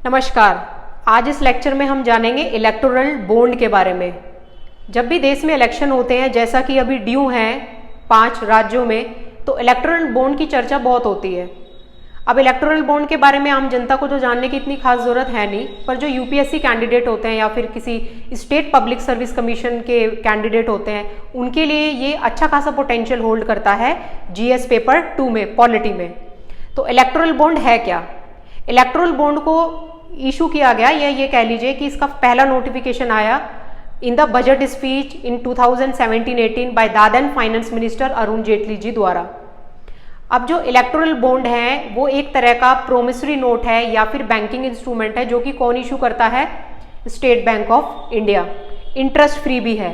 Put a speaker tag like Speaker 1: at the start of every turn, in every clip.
Speaker 1: नमस्कार। आज इस लेक्चर में हम जानेंगे इलेक्टोरल बॉन्ड के बारे में। जब भी देश में इलेक्शन होते हैं, जैसा कि अभी ड्यू हैं 5 राज्यों में, तो इलेक्टोरल बॉन्ड की चर्चा बहुत होती है। अब इलेक्टोरल बॉन्ड के बारे में आम जनता को तो जानने की इतनी खास ज़रूरत है नहीं, पर जो यूपीएससी कैंडिडेट होते हैं या फिर किसी स्टेट पब्लिक सर्विस कमीशन के कैंडिडेट होते हैं, उनके लिए ये अच्छा खासा पोटेंशियल होल्ड करता है जीएस पेपर 2 में, पॉलिटी में। तो इलेक्टोरल बॉन्ड है क्या? इलेक्टोरल बॉन्ड को इशू किया गया, या ये कह लीजिए कि इसका पहला नोटिफिकेशन आया in the budget speech in 2017-18 by दादन फाइनेंस मिनिस्टर अरुण जेटली जी द्वारा। अब जो इलेक्टोरल बॉन्ड है वो एक तरह का प्रोमिसरी नोट है या फिर बैंकिंग इंस्ट्रूमेंट है, जो कि कौन इशू करता है? State bank of India. Interest free भी है,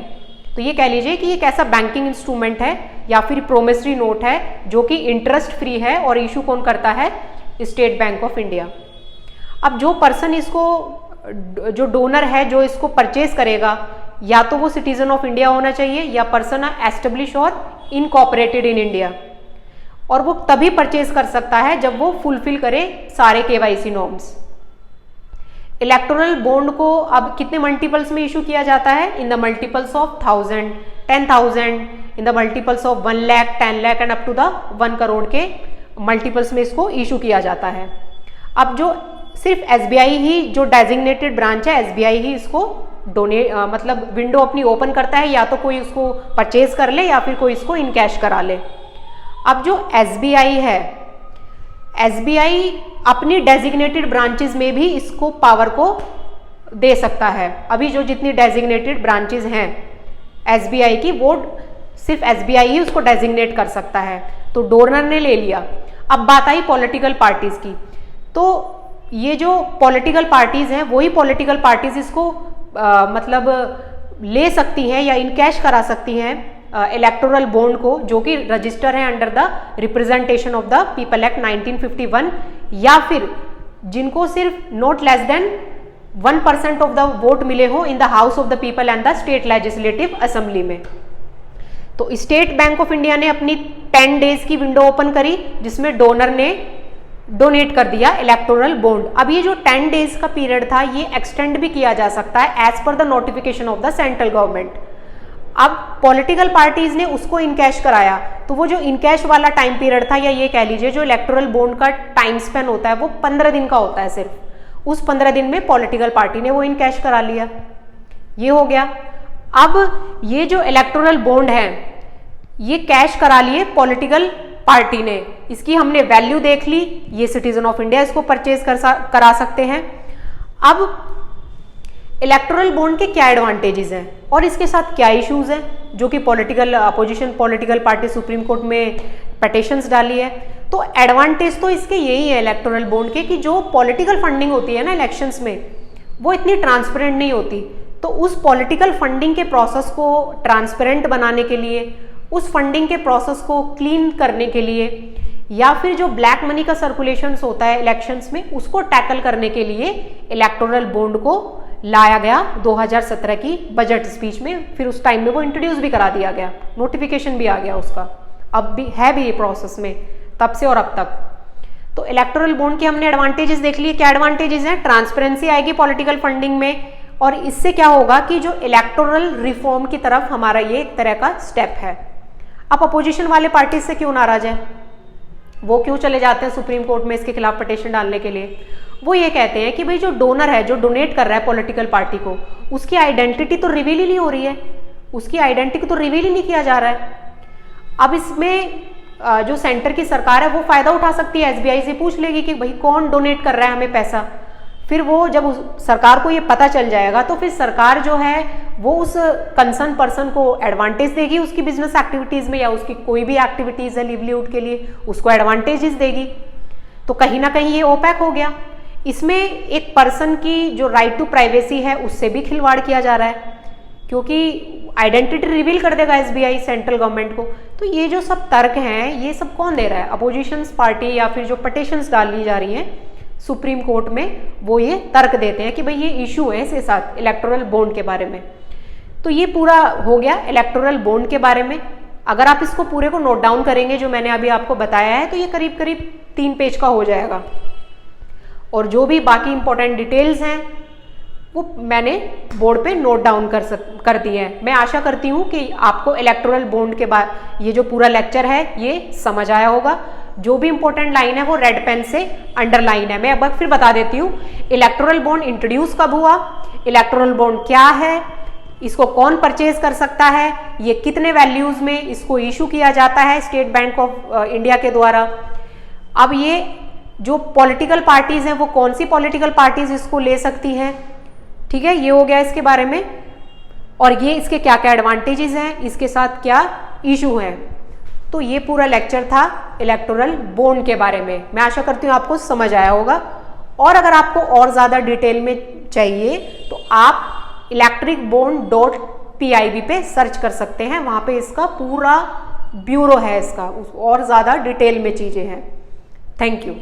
Speaker 1: तो ये कह लीजिए कि एक ऐसा बैंकिंग इंस्ट्रूमेंट है या फिर प्रोमिसरी नोट है जो कि इंटरेस्ट फ्री है, और इशू कौन करता है? State bank of India. अब जो पर्सन इसको, जो डोनर है जो इसको परचेज करेगा, या तो वो सिटीजन ऑफ इंडिया होना चाहिए या पर्सन एस्टेब्लिश और इनकॉर्पोरेटेड इन इंडिया, और वो तभी परचेज कर सकता है जब वो फुलफिल करे सारे केवाईसी नॉर्म्स। इलेक्टोरल बॉन्ड को अब कितने मल्टीपल्स में इशू किया जाता है? In the multiples of 1000, 10,000, in the multiples of 1 lakh, 10 lakh and up to the 1 crore के मल्टीपल्स में इसको इशू किया जाता है। अब जो सिर्फ एसबीआई ही, जो डेजिग्नेटेड ब्रांच है एसबीआई ही इसको मतलब विंडो अपनी ओपन करता है, या तो कोई उसको परचेज कर ले या फिर कोई इसको इन कैश करा ले। अब जो एसबीआई है, एसबीआई अपनी डेजिग्नेटेड ब्रांचेस में भी इसको पावर को दे सकता है। अभी जो जितनी डेजिग्नेटेड ब्रांचेस हैं एसबीआई की, वो सिर्फ एसबीआई ही उसको डेजिग्नेट कर सकता है। तो डोनर ने ले लिया। अब बात आई पॉलिटिकल पार्टीज की, तो ये जो पॉलिटिकल पार्टीज हैं वही पॉलिटिकल पार्टीज इसको मतलब ले सकती हैं या इनकैश करा सकती हैं इलेक्टोरल बॉन्ड को, जो कि रजिस्टर है under the representation of the people act 1951, या फिर जिनको सिर्फ not less than 1% of the vote मिले हो in the house of the people and the state legislative assembly में। तो स्टेट बैंक ऑफ इंडिया ने अपनी 10 डेज की विंडो ओपन करी, जिसमें डोनर ने डोनेट कर दिया इलेक्टोरल बॉन्ड। अब ये जो 10 डेज का पीरियड था, ये एक्सटेंड भी किया जा सकता है as per the notification of the central government. अब पॉलिटिकल पार्टीज ने उसको इनकैश कराया, तो वो जो इनकैश वाला टाइम पीरियड था, या ये कह लीजिए जो इलेक्टोरल बॉन्ड का टाइम स्पेन होता है, वो 15 दिन का होता है सिर्फ। उस 15 दिन में पॉलिटिकल पार्टी ने वो इनकैश करा लिया। ये हो गया। अब ये जो इलेक्टोरल बॉन्ड है, ये कैश करा लिए पॉलिटिकल पार्टी ने, इसकी हमने वैल्यू देख ली, ये सिटीजन ऑफ इंडिया इसको परचेज करा सकते हैं। अब इलेक्टोरल बॉन्ड के क्या एडवांटेजेस हैं और इसके साथ क्या इश्यूज हैं, जो कि political opposition political party supreme court में पिटीशंस डाली है। तो एडवांटेज तो इसके यही है इलेक्टोरल बॉन्ड के, कि जो पॉलिटिकल फंडिंग होती है ना इलेक्शंस में, वो इतनी ट्रांसपेरेंट नहीं होती। तो उस पॉलिटिकल फंडिंग के प्रोसेस को ट्रांसपेरेंट बनाने के लिए, उस फंडिंग के प्रोसेस को क्लीन करने के लिए, या फिर जो ब्लैक मनी का सर्कुलेशंस होता है इलेक्शंस में, उसको टैकल करने के लिए इलेक्टोरल बॉन्ड को लाया गया 2017 की बजट स्पीच में। फिर उस टाइम में वो इंट्रोड्यूस भी करा दिया गया, नोटिफिकेशन भी आ गया उसका। अब भी है भी ये प्रोसेस में तब से और अब तक। तो इलेक्टोरल बॉन्ड के हमने एडवांटेजेस देख लिए। क्या एडवांटेजेस हैं? ट्रांसपेरेंसी आएगी पॉलिटिकल फंडिंग में, और इससे क्या होगा कि जो इलेक्टोरल रिफॉर्म की तरफ हमारा ये एक तरह का स्टेप है। अब अपोजिशन वाले पार्टी से क्यों नाराज है? वो क्यों चले जाते हैं सुप्रीम कोर्ट में इसके खिलाफ पिटीशन डालने के लिए? वो ये कहते हैं कि भाई जो डोनर है, जो डोनेट कर रहा है पॉलिटिकल पार्टी को, उसकी आइडेंटिटी तो रिवील ही नहीं हो रही है, उसकी आइडेंटिटी तो रिवील ही नहीं किया जा रहा है। अब इसमें जो सेंटर की सरकार है वो फायदा उठा सकती है, एसबीआई से पूछ लेगी कि भाई कौन डोनेट कर रहा है हमें पैसा। फिर वो जब सरकार को ये पता चल जाएगा, तो फिर सरकार जो है वो उस कंसर्न पर्सन को एडवांटेज देगी उसकी बिजनेस एक्टिविटीज में, या उसकी कोई भी एक्टिविटीज है लिवलीहुड के लिए, उसको एडवांटेजेस देगी। तो कहीं ना कहीं ये ओपैक हो गया। इसमें एक पर्सन की जो राइट टू प्राइवेसी है उससे भी खिलवाड़ किया जा रहा है, क्योंकि आइडेंटिटी रिवील कर देगा एसबीआई सेंट्रल गवर्नमेंट को। तो ये जो सब तर्क हैं, ये सब कौन दे रहा है? अपोजिशन पार्टी, या फिर जो पिटीशंस डाली जा रही हैं सुप्रीम कोर्ट में, वो ये तर्क देते हैं कि भाई ये इशू है इसके साथ इलेक्टोरल बॉन्ड के बारे में। तो ये पूरा हो गया इलेक्टोरल बॉन्ड के बारे में। अगर आप इसको पूरे को नोट डाउन करेंगे जो मैंने अभी आपको बताया है, तो ये करीब करीब 3 पेज का हो जाएगा। और जो भी बाकी इंपॉर्टेंट डिटेल्स हैं वो मैंने बोर्ड पे नोट डाउन कर दिए हैं। मैं आशा करती हूँ कि आपको इलेक्टोरल बॉन्ड के बाद ये जो पूरा लेक्चर है ये समझ आया होगा। जो भी इंपॉर्टेंट लाइन है वो रेड पेन से अंडरलाइन है। मैं एक बार फिर बता देती हूँ, इलेक्टोरल बॉन्ड इंट्रोड्यूस कब हुआ, इलेक्टोरल बॉन्ड क्या है, इसको कौन परचेज कर सकता है, ये कितने वैल्यूज में इसको इशू किया जाता है स्टेट बैंक ऑफ इंडिया के द्वारा। अब ये जो पॉलिटिकल पार्टीज हैं वो कौन सी पॉलिटिकल पार्टीज इसको ले सकती हैं, ठीक है, ये हो गया इसके बारे में। और ये इसके क्या क्या एडवांटेजेस हैं, इसके साथ क्या इशू है। तो ये पूरा लेक्चर था इलेक्टोरल बॉन्ड के बारे में। मैं आशा करती हूँ आपको समझ आया होगा। और अगर आपको और ज़्यादा डिटेल में चाहिए तो आप electricbond.pib पे सर्च कर सकते हैं, वहाँ पे इसका पूरा ब्यूरो है, इसका और ज़्यादा डिटेल में चीज़ें हैं। Thank you.